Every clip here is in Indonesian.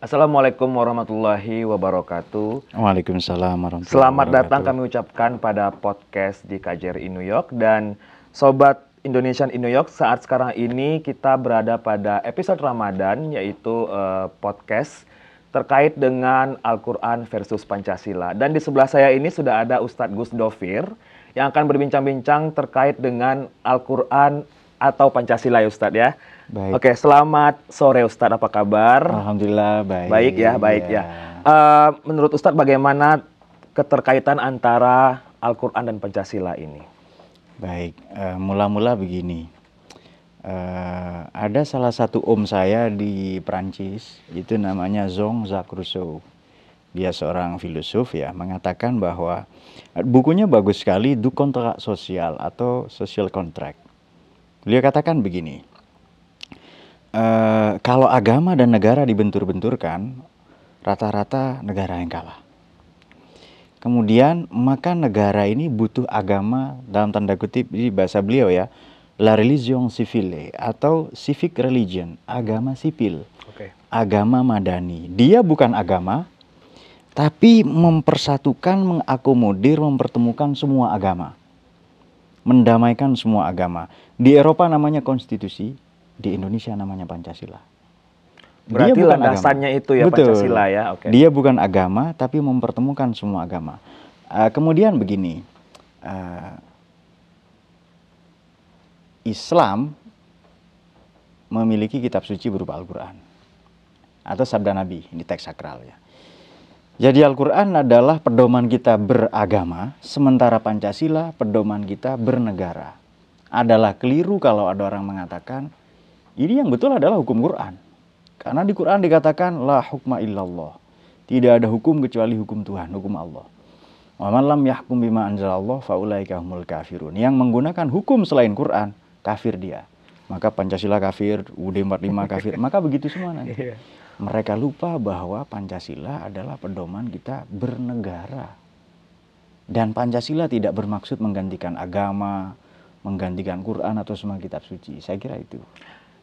Assalamualaikum warahmatullahi wabarakatuh. Waalaikumsalam warahmatullahi Selamat datang wabarakatuh. kami ucapkan pada podcast di KJRI New York. Dan Sobat Indonesian in New York, saat sekarang ini kita berada pada episode Ramadan, yaitu podcast terkait dengan Al-Quran versus Pancasila. Dan di sebelah saya ini sudah ada Ustadz Gus Dovir yang akan berbincang-bincang terkait dengan Al-Quran atau Pancasila ya Ustadz ya. Baik. Oke, selamat sore Ustadz, apa kabar? Alhamdulillah baik. Baik ya. Menurut Ustadz bagaimana keterkaitan antara Al-Quran dan Pancasila ini? Baik, mula-mula begini. Ada salah satu om saya di Perancis, itu namanya Jean-Jacques Rousseau. Dia seorang filosof ya, mengatakan bahwa bukunya bagus sekali, Du Contrat Social atau Social Contract. Beliau katakan begini, kalau agama dan negara dibentur-benturkan, rata-rata negara yang kalah. Kemudian maka negara ini butuh agama, dalam tanda kutip di bahasa beliau ya, la religion civile atau civic religion, agama sipil, agama madani. Dia bukan agama, tapi mempersatukan, mengakomodir, mempertemukan semua agama, mendamaikan semua agama. Di Eropa namanya konstitusi, di Indonesia namanya Pancasila. Berarti landasannya itu ya. Betul. Pancasila ya. Okay. Dia bukan agama, tapi mempertemukan semua agama. Kemudian begini, Islam memiliki kitab suci berupa Al-Quran atau sabda Nabi, ini teks sakral ya. Jadi Al-Quran adalah pedoman kita beragama, sementara Pancasila pedoman kita bernegara. Adalah keliru kalau ada orang mengatakan ini yang betul adalah hukum Quran. Karena di Quran dikatakan la hukma illallah. Tidak ada hukum kecuali hukum Tuhan, hukum Allah. Wa man lam yahkum bima anzalallah fa ulaika humul kafirun. Yang menggunakan hukum selain Quran, kafir dia. Maka Pancasila kafir, UUD 45 kafir, maka begitu semua nanti. Mereka lupa bahwa Pancasila adalah pedoman kita bernegara. Dan Pancasila tidak bermaksud menggantikan agama, menggantikan Quran atau semua kitab suci. Saya kira itu.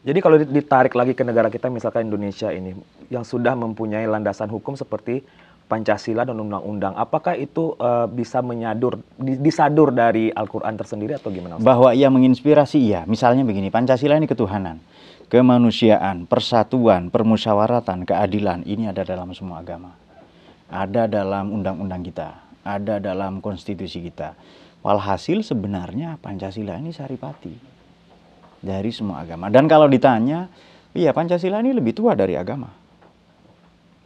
Jadi kalau ditarik lagi ke negara kita, misalkan Indonesia ini, yang sudah mempunyai landasan hukum seperti Pancasila dan undang-undang, apakah itu bisa disadur dari Al-Quran tersendiri atau gimana? Bahwa ia menginspirasi, iya. Misalnya begini, Pancasila ini ketuhanan, kemanusiaan, persatuan, permusyawaratan, keadilan, ini ada dalam semua agama. Ada dalam undang-undang kita, ada dalam konstitusi kita. Walhasil sebenarnya Pancasila ini saripati dari semua agama. Dan kalau ditanya, iya Pancasila ini lebih tua dari agama.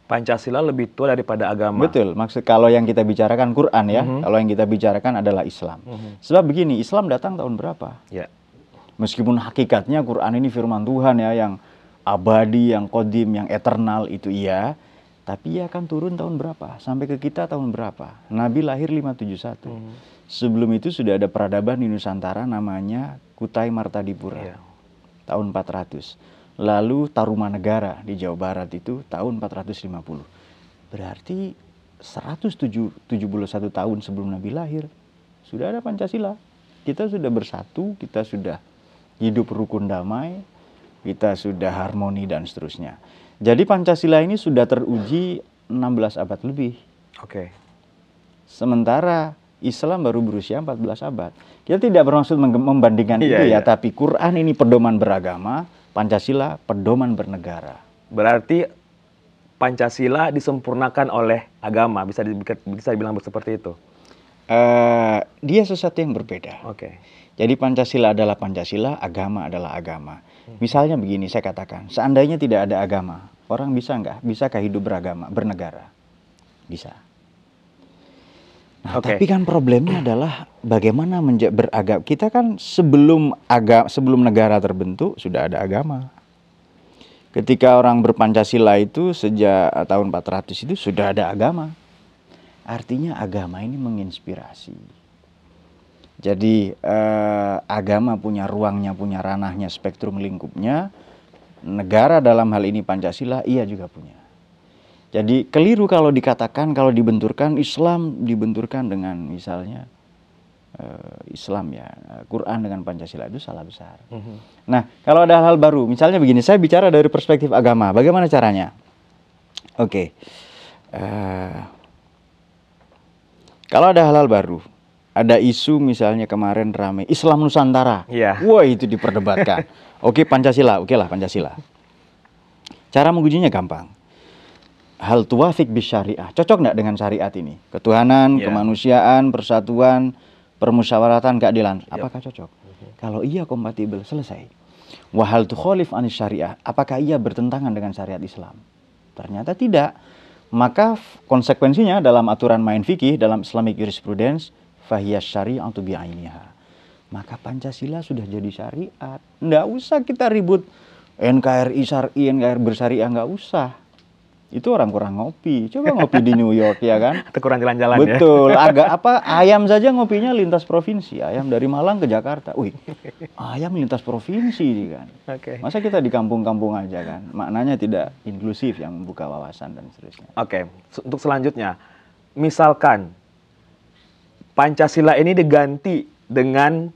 Pancasila lebih tua daripada agama. Betul, maksud kalau yang kita bicarakan Quran ya, kalau yang kita bicarakan adalah Islam. Sebab begini, Islam datang tahun berapa? Ya. Meskipun hakikatnya Quran ini firman Tuhan ya, yang abadi, yang qadim, yang eternal itu iya, tapi ia akan turun tahun berapa? Sampai ke kita tahun berapa? Nabi lahir 571. Sebelum itu sudah ada peradaban di Nusantara namanya Kutai Martadipura, tahun 400. Lalu Tarumanegara di Jawa Barat itu tahun 450. Berarti 171 tahun sebelum Nabi lahir sudah ada Pancasila. Kita sudah bersatu, kita sudah hidup rukun damai, kita sudah harmoni dan seterusnya. Jadi Pancasila ini sudah teruji 16 abad lebih. Sementara Islam baru berusia 14 abad. Kita tidak bermaksud membandingkan itu ya, tapi Quran ini pedoman beragama, Pancasila pedoman bernegara. Berarti Pancasila disempurnakan oleh agama, bisa dibilang seperti itu? Dia sesuatu yang berbeda. Jadi Pancasila adalah Pancasila, agama adalah agama. Misalnya begini, saya katakan, seandainya tidak ada agama, orang bisakah hidup beragama, bernegara? Bisa. Nah, tapi kan problemnya adalah bagaimana beragama. Kita kan sebelum negara terbentuk sudah ada agama. Ketika orang berpancasila itu sejak tahun 400 itu sudah ada agama. Artinya agama ini menginspirasi. Jadi agama punya ruangnya, punya ranahnya, spektrum lingkupnya. Negara dalam hal ini Pancasila, ia juga punya. Jadi keliru kalau dikatakan, kalau dibenturkan, Islam dibenturkan dengan misalnya Islam ya, Quran dengan Pancasila, itu salah besar. Nah, kalau ada hal-hal baru, misalnya begini, saya bicara dari perspektif agama, bagaimana caranya? Oke. Kalau ada hal-hal baru, ada isu misalnya kemarin rame Islam Nusantara. Iya. Wah, itu diperdebatkan. Oke, Pancasila. Oke lah, Pancasila. Cara mengujinya gampang. Hal tuwafik bis syariah. Cocok nggak dengan syariat ini? Ketuhanan, Iya. kemanusiaan, persatuan, permusyawaratan, keadilan. Yap. Apakah cocok? Kalau iya kompatibel, selesai. Wahal tukholif anis syariah. Apakah ia bertentangan dengan syariat Islam? Ternyata tidak. Maka konsekuensinya dalam aturan main fikih, dalam Islamic jurisprudence, fahiyas syari'atu bi'ainiha. Maka Pancasila sudah jadi syariat. Nggak usah kita ribut NKRI syar'i, NKRI bersyariah, nggak usah. Itu orang kurang ngopi. Coba ngopi di New York, ya kan? Atau kurang jalan-jalan ya. Betul. Agak apa, ayam saja ngopinya lintas provinsi. Ayam dari Malang ke Jakarta. Wih, ayam lintas provinsi kan. Oke. Masa kita di kampung-kampung aja kan? Maknanya tidak inklusif, yang membuka wawasan dan seterusnya. Oke, untuk selanjutnya, misalkan Pancasila ini diganti dengan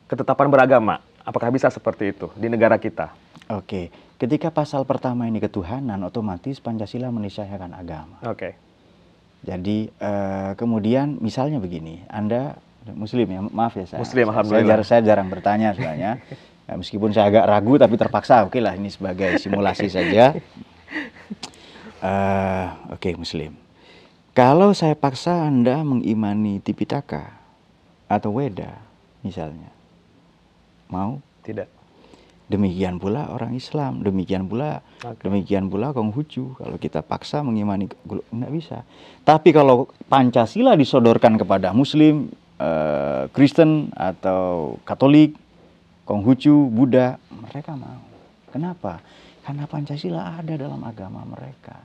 ketetapan beragama, apakah bisa seperti itu di negara kita? Oke, ketika pasal pertama ini ketuhanan, otomatis Pancasila meniscaykan agama. Oke. Jadi kemudian misalnya begini, Anda Muslim ya, maaf ya saya. Muslim, alhamdulillah. Saya jarang bertanya sebenarnya. Ya, meskipun saya agak ragu, tapi terpaksa. Oke lah, ini sebagai simulasi saja. Oke, Muslim. Kalau saya paksa Anda mengimani Tipitaka atau Weda, misalnya, mau? Tidak. Demikian pula orang Islam, demikian pula Konghucu. Kalau kita paksa mengimani, nggak bisa. Tapi kalau Pancasila disodorkan kepada Muslim, Kristen atau Katolik, Konghucu, Buddha, mereka mau. Kenapa? Karena Pancasila ada dalam agama mereka.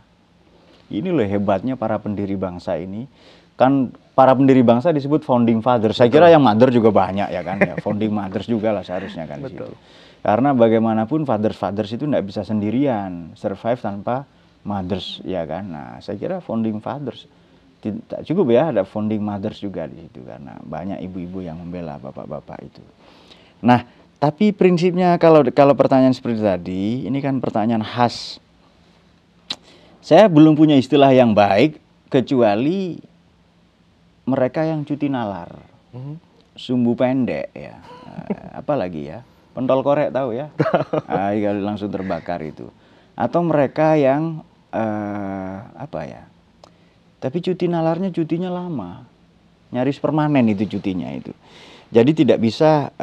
Ini loh hebatnya para pendiri bangsa ini. Kan para pendiri bangsa disebut founding fathers. Saya kira yang mother juga banyak ya kan. Ya, founding mothers juga lah seharusnya kan di situ. Karena bagaimanapun fathers itu tidak bisa sendirian survive tanpa mothers, ya kan. Nah, saya kira founding fathers tidak cukup ya, ada founding mothers juga di situ karena banyak ibu-ibu yang membela bapak-bapak itu. Nah, tapi prinsipnya kalau pertanyaan seperti tadi, ini kan pertanyaan khas. Saya belum punya istilah yang baik kecuali mereka yang cuti nalar, sumbu pendek ya, apalagi ya. Pentol korek tahu ya? Kalau langsung terbakar itu. Atau mereka yang apa ya? Tapi cuti nalarnya cutinya lama. Nyaris permanen itu cutinya itu. Jadi tidak bisa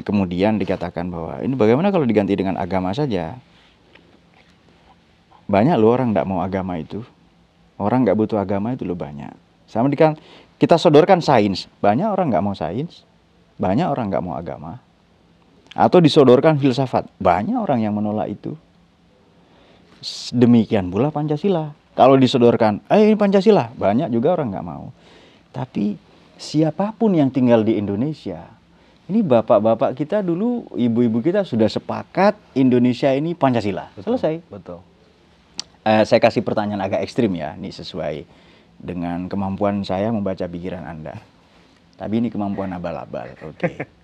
kemudian dikatakan bahwa ini bagaimana kalau diganti dengan agama saja. Banyak loh orang tidak mau agama itu. Orang nggak butuh agama itu loh banyak. Sama dengan kita sodorkan sains. Banyak orang nggak mau sains. Banyak orang nggak mau agama. Atau disodorkan filsafat. Banyak orang yang menolak itu. Demikian pula Pancasila. Kalau disodorkan, ini Pancasila. Banyak juga orang nggak mau. Tapi siapapun yang tinggal di Indonesia, ini bapak-bapak kita dulu, ibu-ibu kita sudah sepakat Indonesia ini Pancasila. Betul, selesai. Betul. Saya kasih pertanyaan agak ekstrim ya. Ini sesuai dengan kemampuan saya membaca pikiran Anda. Tapi ini kemampuan abal-abal. Oke.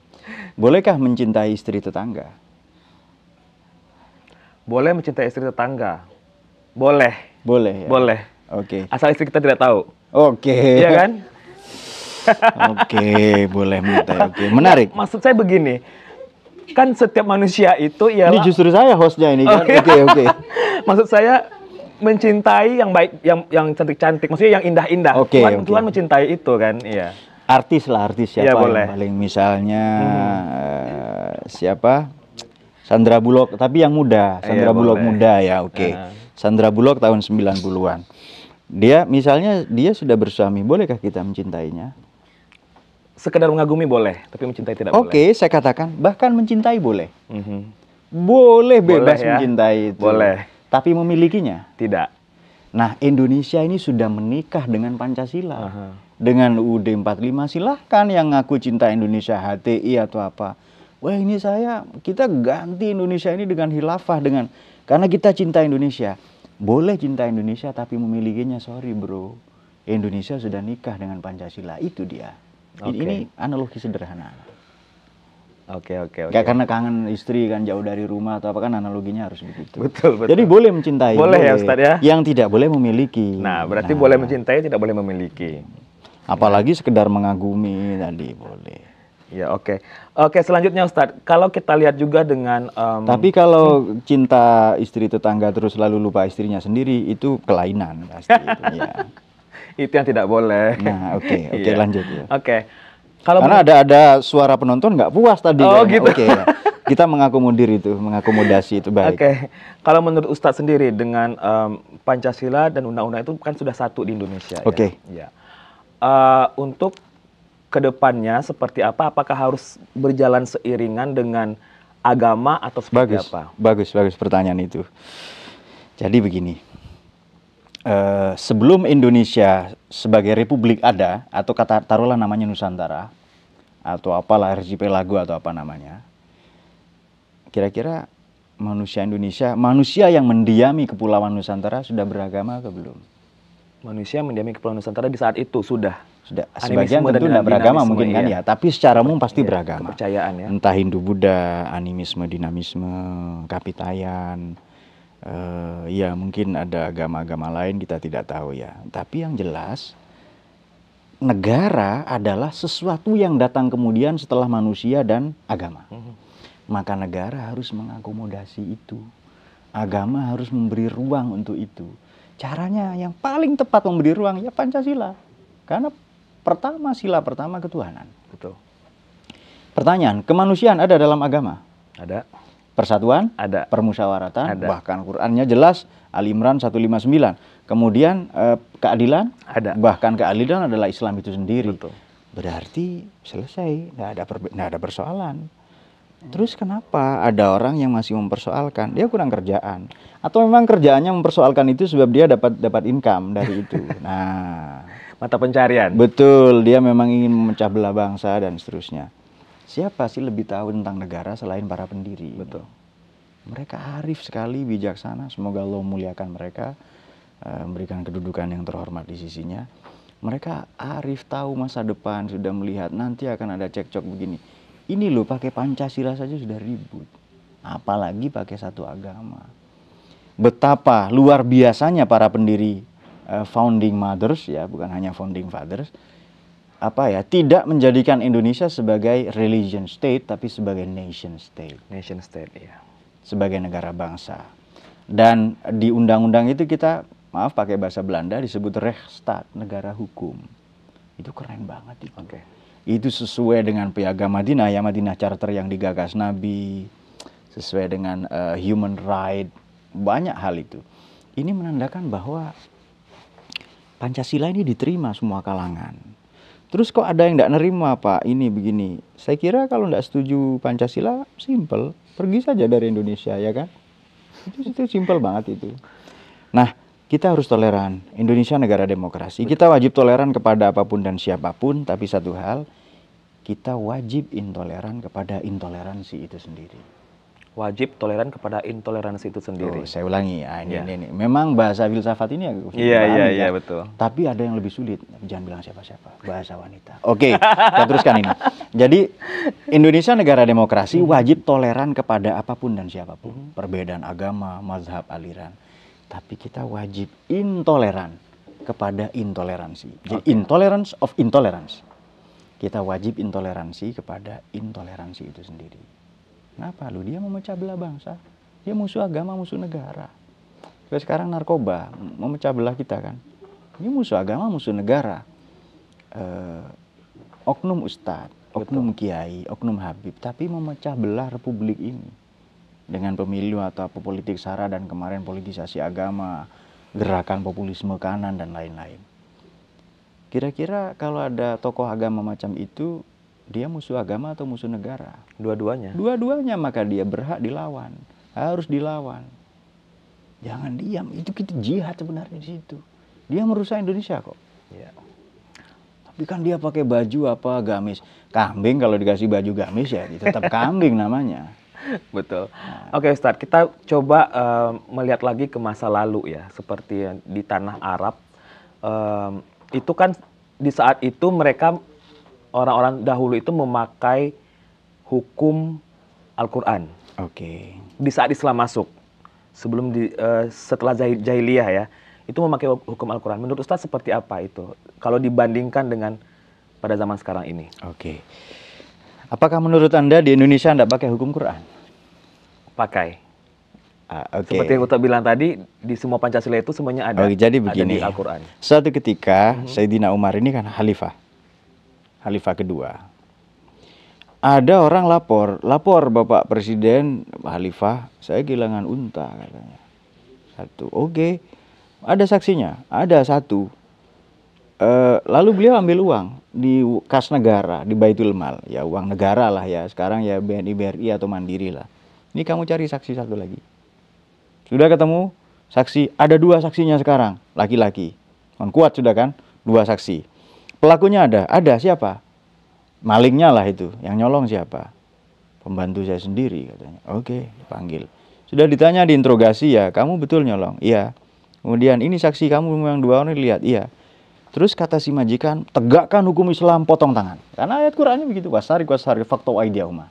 Bolehkah mencintai istri tetangga? Boleh mencintai istri tetangga? Boleh. Boleh ya? Boleh. Oke. Asal istri kita tidak tahu. Oke. Iya kan? Oke, boleh mencintai. Oke, menarik. Ya, maksud saya begini. Kan setiap manusia itu ialah... Ini justru saya hostnya ini kan? Oke. Maksud saya mencintai yang baik, yang cantik-cantik. Maksudnya yang indah-indah. Oke. Tuhan mencintai itu kan? Iya. Artis siapa ya, yang paling misalnya siapa? Sandra Bullock, tapi yang muda. Sandra Bullock boleh. muda ya, oke. Sandra Bullock tahun 90-an. Dia misalnya dia sudah bersuami, bolehkah kita mencintainya? Sekedar mengagumi boleh, tapi mencintai tidak boleh. Oke, saya katakan bahkan mencintai boleh. Boleh bebas Boleh, ya? mencintai itu. Boleh. Tapi memilikinya? Tidak. Nah, Indonesia ini sudah menikah dengan Pancasila. Dengan UUD 45 silahkan yang ngaku cinta Indonesia HTI atau apa. Wah, ini kita ganti Indonesia ini dengan khilafah karena kita cinta Indonesia. Boleh cinta Indonesia tapi memilikinya, sorry bro. Indonesia sudah nikah dengan Pancasila, itu dia. Ini analogi sederhana. Oke, oke, Nggak oke. karena kangen istri kan jauh dari rumah atau apa kan analoginya harus begitu. Betul, betul. Jadi boleh mencintai, Boleh ya, Ustadz, ya? Yang tidak boleh memiliki. Nah, berarti boleh mencintai, tidak boleh memiliki. Apalagi sekedar mengagumi tadi boleh. Ya, oke. Oke, selanjutnya Ustadz, kalau kita lihat juga dengan Tapi kalau cinta istri tetangga terus lalu lupa istrinya sendiri itu kelainan pasti itu ya. itu yang tidak boleh. Nah, oke, Iya. lanjut ya. Oke. Kalau Karena ada suara penonton nggak puas tadi Oh, kayaknya. gitu. Oke ya. Kita mengakomodasi itu baik. Oke, kalau menurut Ustadz sendiri dengan Pancasila dan undang-undang itu kan sudah satu di Indonesia. Oke. Ya. Untuk kedepannya seperti apa? Apakah harus berjalan seiringan dengan agama atau seperti apa? Bagus pertanyaan itu. Jadi begini, sebelum Indonesia sebagai republik ada atau taruhlah namanya Nusantara atau apalah archipelago atau apa namanya. Kira-kira manusia Indonesia, manusia yang mendiami Kepulauan Nusantara sudah beragama atau belum? Manusia mendiami Kepulauan Nusantara di saat itu sudah. Sebagian tentu tidak beragama mungkin kan ya, tapi secara umum pasti beragama. Kepercayaan ya. Entah Hindu Buddha, animisme, dinamisme, kapitayan, ya mungkin ada agama-agama lain kita tidak tahu ya. Tapi yang jelas negara adalah sesuatu yang datang kemudian setelah manusia dan agama. Maka negara harus mengakomodasi itu. Agama harus memberi ruang untuk itu. Caranya yang paling tepat memberi ruang ya Pancasila. Karena sila pertama ketuhanan. Betul. Pertanyaan, kemanusiaan ada dalam agama? Ada. Persatuan? Ada. Permusyawaratan? Ada. Bahkan Qur'annya jelas, Ali Imran 159. Kemudian keadilan? Ada. Bahkan keadilan adalah Islam itu sendiri. Betul. Berarti selesai, nggak ada persoalan. Terus kenapa ada orang yang masih mempersoalkan? Dia kurang kerjaan. Atau memang kerjaannya mempersoalkan itu sebab dia dapat income dari itu. Nah, mata pencarian. Betul, dia memang ingin memecah belah bangsa dan seterusnya. Siapa sih lebih tahu tentang negara selain para pendiri? Betul. Mereka arif sekali, bijaksana. Semoga Allah memuliakan mereka, memberikan kedudukan yang terhormat di sisinya. Mereka arif, tahu masa depan, sudah melihat nanti akan ada cekcok begini. Ini loh pakai Pancasila saja sudah ribut. Apalagi pakai satu agama. Betapa luar biasanya para pendiri founding mothers ya, bukan hanya founding fathers, tidak menjadikan Indonesia sebagai religion state tapi sebagai nation state. Nation state, ya. Sebagai negara bangsa. Dan di undang-undang itu kita, pakai bahasa Belanda disebut Rechtsstaat, negara hukum. Itu keren banget itu. Oke. Itu sesuai dengan Piagam Madinah ya, Madinah Charter yang digagas Nabi, sesuai dengan human right, banyak hal itu. Ini menandakan bahwa Pancasila ini diterima semua kalangan. Terus kok ada yang tidak nerima Pak, ini begini. Saya kira kalau tidak setuju Pancasila, simple, pergi saja dari Indonesia ya kan. Itu simple banget itu. Nah, kita harus toleran. Indonesia negara demokrasi. Kita wajib toleran kepada apapun dan siapapun. Tapi satu hal, kita wajib intoleran kepada intoleransi itu sendiri. Wajib toleran kepada intoleransi itu sendiri. Saya ulangi ya, ini. Memang bahasa filsafat ini agak sulit. Iya, betul. Tapi ada yang lebih sulit. Jangan bilang siapa-siapa. Bahasa wanita. Oke, kita teruskan ini. Jadi Indonesia negara demokrasi, wajib toleran kepada apapun dan siapapun. Perbedaan agama, mazhab, aliran. Tapi kita wajib intoleran kepada intoleransi. Jadi intolerance of intolerance. Kita wajib intoleransi kepada intoleransi itu sendiri. Kenapa? Dia memecah belah bangsa. Dia musuh agama, musuh negara. Sekarang narkoba memecah belah kita kan. Ini musuh agama, musuh negara. Oknum ustadz, oknum kiai, oknum habib. Tapi memecah belah republik ini. Dengan pemilu atau politik sara dan kemarin politisasi agama, gerakan populisme kanan dan lain-lain. Kira-kira kalau ada tokoh agama macam itu, dia musuh agama atau musuh negara? Dua-duanya. Dua-duanya, maka dia berhak dilawan. Harus dilawan. Jangan diam, itu kita jihad sebenarnya di situ. Dia merusak Indonesia kok. Ya. Tapi kan dia pakai baju apa, gamis. Kambing kalau dikasih baju gamis ya tetap kambing namanya. Betul. Oke Ustadz, kita coba melihat lagi ke masa lalu ya. Seperti di tanah Arab. Itu kan di saat itu mereka, orang-orang dahulu itu memakai hukum Al-Quran Oke. di saat Islam masuk, setelah jahiliyah ya, itu memakai hukum Al-Quran. Menurut Ustadz seperti apa itu kalau dibandingkan dengan pada zaman sekarang ini? Oke. Apakah menurut Anda di Indonesia tidak pakai hukum Quran? Pakai. Oke. Seperti yang Ustadz bilang tadi, di semua Pancasila itu semuanya ada. Oke, jadi ada begini. di Al-Quran. Suatu ketika Sayyidina Umar ini kan khalifah kedua. Ada orang lapor Bapak Presiden, khalifah, saya kehilangan unta katanya. Satu, oke. Ada saksinya, ada satu. Lalu beliau ambil uang di kas negara, di Baitul Mal, ya uang negara lah ya. Sekarang ya BNI, BRI atau Mandiri lah. Ini kamu cari saksi satu lagi. Sudah ketemu saksi, ada 2 saksinya sekarang, laki-laki. Kuat sudah kan, 2 saksi. Pelakunya ada siapa? Malingnya lah itu, yang nyolong siapa? Pembantu saya sendiri katanya. Oke, panggil. Sudah ditanya, diinterogasi, ya kamu betul nyolong? Iya. Kemudian ini saksi kamu yang 2 orang lihat, iya. Terus kata si majikan, tegakkan hukum Islam, potong tangan. Karena ayat Qur'annya begitu, wasari fakta aydiyahuma.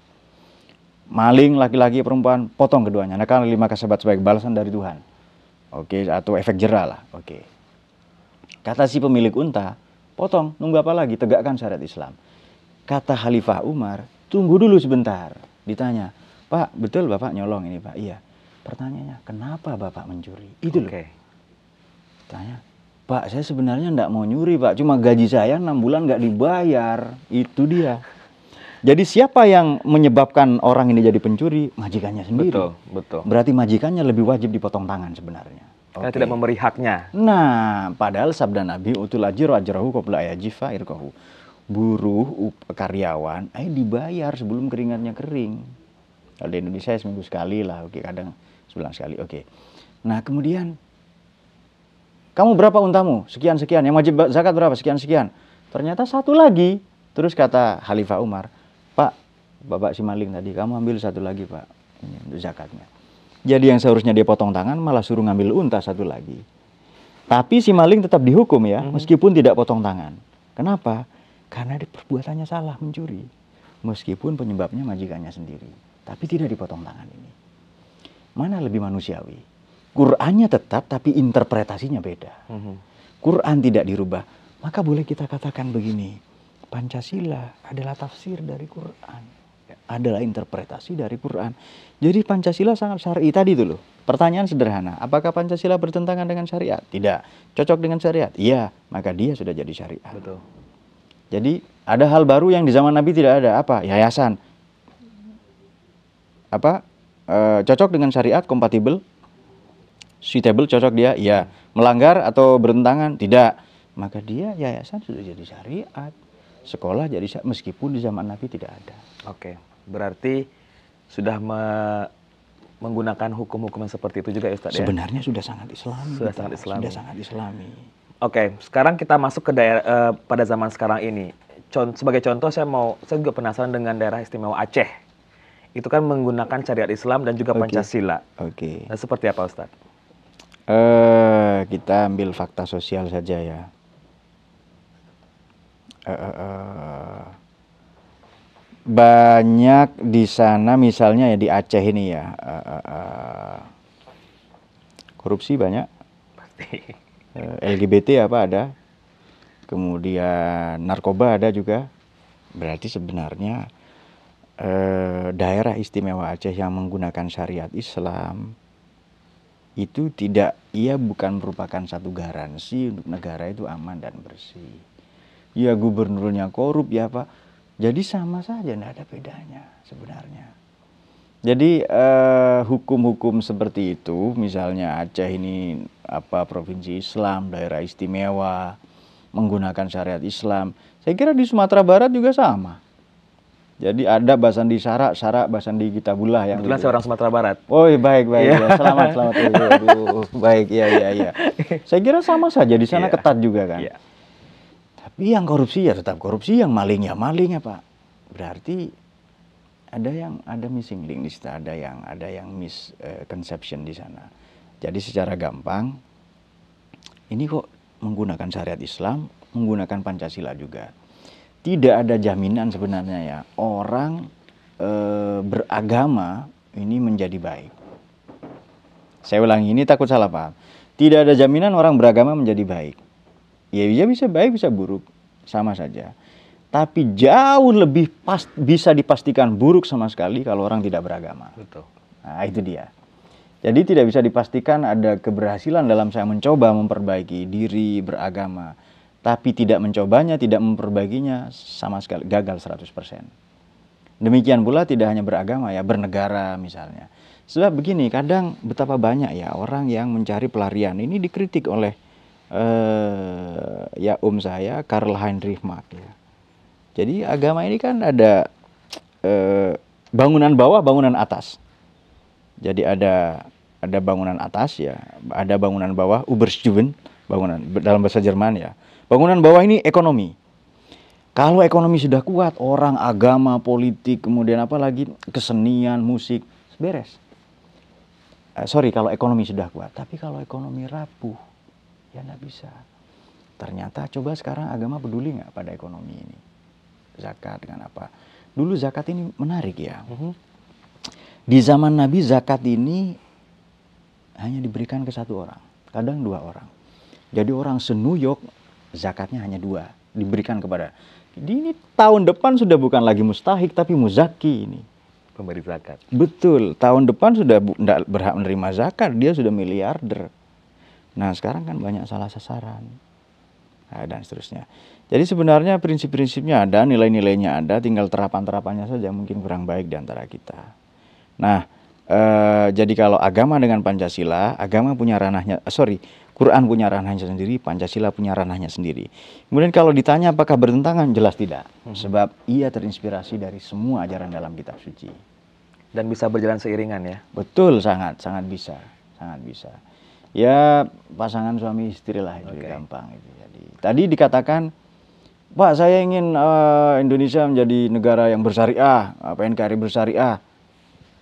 Maling laki-laki perempuan, potong keduanya. Nah, kan 5 kasabat sebagai balasan dari Tuhan. Oke, atau efek jera lah. Oke. Kata si pemilik unta, potong, nunggu apa lagi? Tegakkan syariat Islam. Kata Khalifah Umar, tunggu dulu sebentar. Ditanya, Pak, betul Bapak nyolong ini Pak? Iya. Pertanyaannya, kenapa Bapak mencuri? Itu loh. Tanya, Pak, saya sebenarnya enggak mau nyuri Pak, cuma gaji saya 6 bulan enggak dibayar. Itu dia. Jadi siapa yang menyebabkan orang ini jadi pencuri? Majikannya sendiri. Betul. Berarti majikannya lebih wajib dipotong tangan sebenarnya. Karena tidak memberi haknya. Nah, padahal sabda Nabi, utul ajru ajrahu qabla ayajifa irqahu. Buruh karyawan, dibayar sebelum keringatnya kering. Kalau di Indonesia seminggu sekali lah, oke, kadang sebulan sekali, oke. Nah, kemudian kamu berapa untamu? Sekian-sekian. Yang wajib zakat berapa? Sekian-sekian. Ternyata satu lagi. Terus kata Khalifah Umar, Pak, Bapak si maling tadi, kamu ambil satu lagi Pak, ini untuk zakatnya. Jadi yang seharusnya dia potong tangan malah suruh ngambil unta satu lagi. Tapi si maling tetap dihukum ya, meskipun tidak potong tangan. Kenapa? Karena perbuatannya salah, mencuri. Meskipun penyebabnya majikannya sendiri. Tapi tidak dipotong tangan ini. Mana lebih manusiawi? Qur'annya tetap, tapi interpretasinya beda. Qur'an tidak dirubah. Maka boleh kita katakan begini, Pancasila adalah tafsir dari Qur'an. Adalah interpretasi dari Qur'an. Jadi Pancasila sangat syar'i tadi itu loh. Pertanyaan sederhana, apakah Pancasila bertentangan dengan syariat? Tidak. Cocok dengan syariat? Iya, maka dia sudah jadi syariat. Betul. Jadi ada hal baru yang di zaman Nabi tidak ada. Apa? Yayasan. Apa? Cocok dengan syariat, kompatibel, suitable, cocok dia? Iya. Melanggar atau bertentangan? Tidak. Maka dia yayasan sudah jadi syariat. Sekolah jadi syariat, meskipun di zaman Nabi tidak ada. Oke. Berarti sudah menggunakan hukum-hukum yang seperti itu juga ya Ustaz ya? Sebenarnya sudah sangat Islami. Sudah sangat Islami. Sudah sangat Islami. Oke, sekarang kita masuk ke daerah pada zaman sekarang ini. Sebagai contoh, saya juga penasaran dengan daerah istimewa Aceh. Itu kan menggunakan syariat Islam dan juga Pancasila. Oke. Nah, seperti apa Ustaz? Kita ambil fakta sosial saja ya. Banyak di sana, misalnya ya di Aceh ini ya, korupsi banyak. Pasti. LGBT apa ada, kemudian narkoba ada juga. Berarti sebenarnya daerah istimewa Aceh yang menggunakan syariat Islam itu bukan merupakan satu garansi untuk negara itu aman dan bersih. Ya gubernurnya korup ya Pak, jadi sama saja, tidak ada bedanya sebenarnya. Jadi hukum-hukum seperti itu, misalnya Aceh ini provinsi Islam, daerah istimewa, menggunakan syariat Islam. Saya kira di Sumatera Barat juga sama. Jadi ada Basandi Sarak Basandi Kitabullah yang. Kebetulan saya orang Sumatera Barat. Oh baik. Ya. Selamat. Baik, iya. Saya kira sama saja di sana ketat juga kan. Yeah. Tapi yang korupsi ya tetap korupsi, yang maling ya maling ya Pak. Berarti ada missing link di situ, ada yang misconception di sana. Jadi secara gampang ini kok menggunakan syariat Islam, menggunakan Pancasila juga. Tidak ada jaminan sebenarnya ya orang beragama ini menjadi baik. Saya ulangi, ini takut salah paham. Tidak ada jaminan orang beragama menjadi baik. Ya dia bisa baik, bisa buruk, sama saja. Tapi jauh lebih bisa dipastikan buruk sama sekali kalau orang tidak beragama. Betul. Nah, itu dia. Jadi tidak bisa dipastikan ada keberhasilan dalam saya mencoba memperbaiki diri beragama. Tapi tidak mencobanya, tidak memperbaikinya, sama sekali gagal 100%. Demikian pula tidak hanya beragama ya, bernegara misalnya. Sebab begini, kadang betapa banyak ya orang yang mencari pelarian. Ini dikritik oleh ya saya, Karl Heinrich Marx ya. Jadi agama ini kan ada bangunan bawah, bangunan atas. Jadi ada bangunan atas ya, ada bangunan bawah, Oberstuben, bangunan dalam bahasa Jerman ya. Bangunan bawah ini ekonomi. Kalau ekonomi sudah kuat, orang, agama, politik, kemudian apa lagi, kesenian, musik, beres. Kalau ekonomi sudah kuat, tapi kalau ekonomi rapuh, ya nggak bisa. Ternyata coba sekarang agama peduli nggak pada ekonomi ini? Zakat dengan apa? Dulu zakat ini menarik ya. Di zaman Nabi zakat ini hanya diberikan ke satu orang, kadang 2 orang. Jadi orang se-New York zakatnya hanya 2 diberikan kepada. Ini tahun depan sudah bukan lagi mustahik tapi muzaki ini. Pemberi zakat. Betul, tahun depan sudah tidak berhak menerima zakat, dia sudah miliarder. Nah sekarang kan banyak salah sasaran. Nah, dan seterusnya. Jadi sebenarnya prinsip-prinsipnya ada, nilai-nilainya ada, tinggal terapan-terapannya saja mungkin kurang baik di antara kita. Nah, jadi kalau agama dengan Pancasila, agama punya ranahnya, Quran punya ranahnya sendiri, Pancasila punya ranahnya sendiri. Kemudian kalau ditanya apakah bertentangan, jelas tidak. Sebab ia terinspirasi dari semua ajaran dalam kitab suci. Dan bisa berjalan seiringan ya? Betul, sangat bisa. Ya pasangan suami istri lah, itu gampang. Jadi, tadi dikatakan, Pak saya ingin Indonesia menjadi negara yang bersyariah, NKRI bersyariah.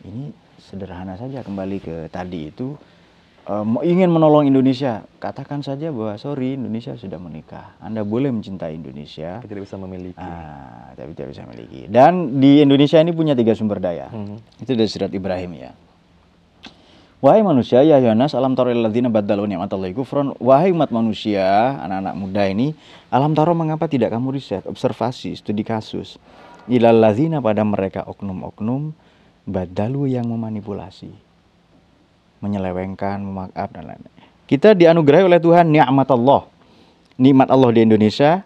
Ini sederhana saja, kembali ke tadi itu. Ingin menolong Indonesia, katakan saja bahwa Indonesia sudah menikah. Anda boleh mencintai Indonesia, tapi tidak bisa memiliki. Tapi tidak bisa memiliki. Dan di Indonesia ini punya 3 sumber daya. Itu dari surat Ibrahim ya. Wahai manusia, ya Yohanes, alam taro illadzina baddalu ni'matallahi kufran. Wahai umat manusia, anak-anak muda ini, alam taro mengapa tidak kamu riset, observasi, studi kasus. Ilal ladzina pada mereka oknum-oknum baddalu yang memanipulasi, menyelewengkan, memaaf dan lain-lain. Kita dianugerahi oleh Tuhan nikmat Allah di Indonesia.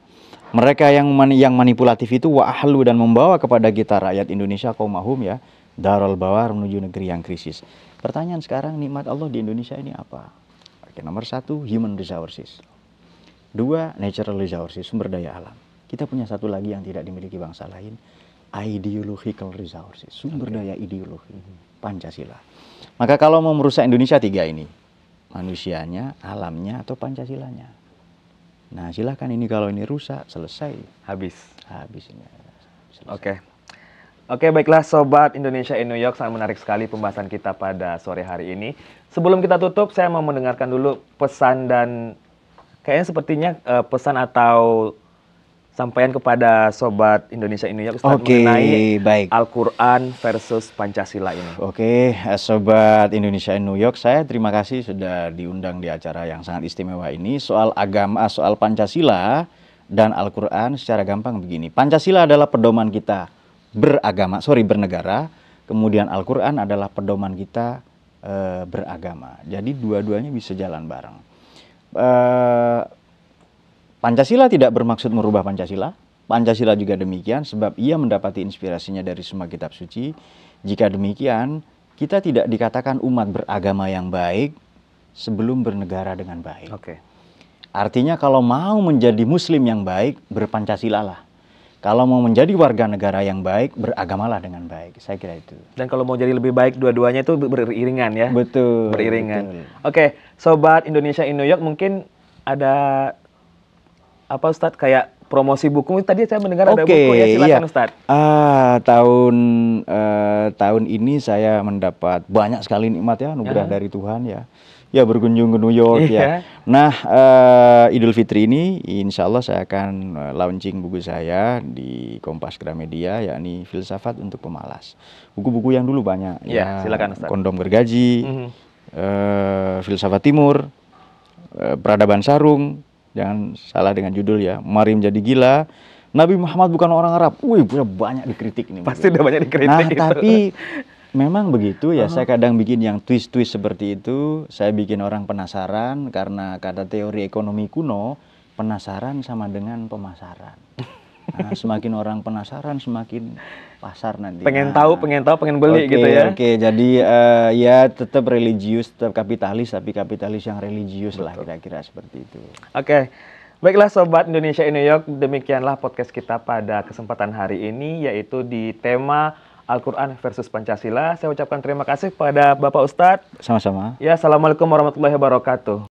Mereka yang manipulatif itu wa ahlu dan membawa kepada kita rakyat Indonesia qaumahum ya, darul bawar menuju negeri yang krisis. Pertanyaan sekarang, nikmat Allah di Indonesia ini apa? Oke, nomor 1 human resources. 2 natural resources, sumber daya alam. Kita punya satu lagi yang tidak dimiliki bangsa lain, ideological resources, sumber daya ideologi, Pancasila. Maka kalau mau merusak Indonesia 3 ini, manusianya, alamnya, atau Pancasilanya. Nah silahkan ini kalau ini rusak, selesai. Habis ini. Oke, baiklah Sobat Indonesia in New York, sangat menarik sekali pembahasan kita pada sore hari ini. Sebelum kita tutup, saya mau mendengarkan dulu pesan dan kayaknya sepertinya pesan atau sampaian kepada Sobat Indonesia in New York mengenai Al-Quran versus Pancasila ini. Oke, Sobat Indonesia in New York, saya terima kasih sudah diundang di acara yang sangat istimewa ini. Soal agama, soal Pancasila dan Al-Quran secara gampang begini. Pancasila adalah pedoman kita bernegara, kemudian Al-Quran adalah pedoman kita beragama. Jadi dua-duanya bisa jalan bareng. Pancasila tidak bermaksud merubah Pancasila. Pancasila juga demikian, sebab ia mendapati inspirasinya dari semua kitab suci. Jika demikian, kita tidak dikatakan umat beragama yang baik sebelum bernegara dengan baik. Artinya kalau mau menjadi muslim yang baik, berpancasila lah. Kalau mau menjadi warga negara yang baik, beragamalah dengan baik. Saya kira itu. Dan kalau mau jadi lebih baik, dua-duanya itu beriringan ya? Betul. Beriringan. Betul. Oke, Sobat Indonesia in New York, mungkin ada apa Ustadz, kayak promosi buku. Tadi saya mendengar ada buku ya, silakan Ustadz. Tahun ini saya mendapat banyak sekali nikmat ya, anugerah dari Tuhan ya. ya berkunjung ke New York Iya. ya. Nah, Idul Fitri ini insya Allah saya akan launching buku saya di Kompas Gramedia, yakni Filsafat untuk Pemalas. Buku-buku yang dulu banyak Iya, silakan, Ustaz. Kondom Gergaji, Mhm. Filsafat Timur, Peradaban Sarung, jangan salah dengan judul ya, Mari Menjadi Gila, Nabi Muhammad bukan orang Arab. Wih, banyak dikritik nih. Pasti udah banyak dikritik Nah, itu. tapi memang begitu ya, saya kadang bikin yang twist-twist seperti itu, saya bikin orang penasaran karena kata teori ekonomi kuno, penasaran sama dengan pemasaran. Nah, semakin orang penasaran, semakin pasar nanti. Pengen Nah, tahu, pengen beli oke, gitu ya. Oke, jadi ya tetap religius, tetap kapitalis, tapi kapitalis yang religius lah, kira-kira seperti itu. Oke. Baiklah Sobat Indonesia in New York, demikianlah podcast kita pada kesempatan hari ini, yaitu di tema Al-Quran versus Pancasila. Saya ucapkan terima kasih kepada Bapak Ustadz. Sama-sama. Ya, Assalamualaikum warahmatullahi wabarakatuh.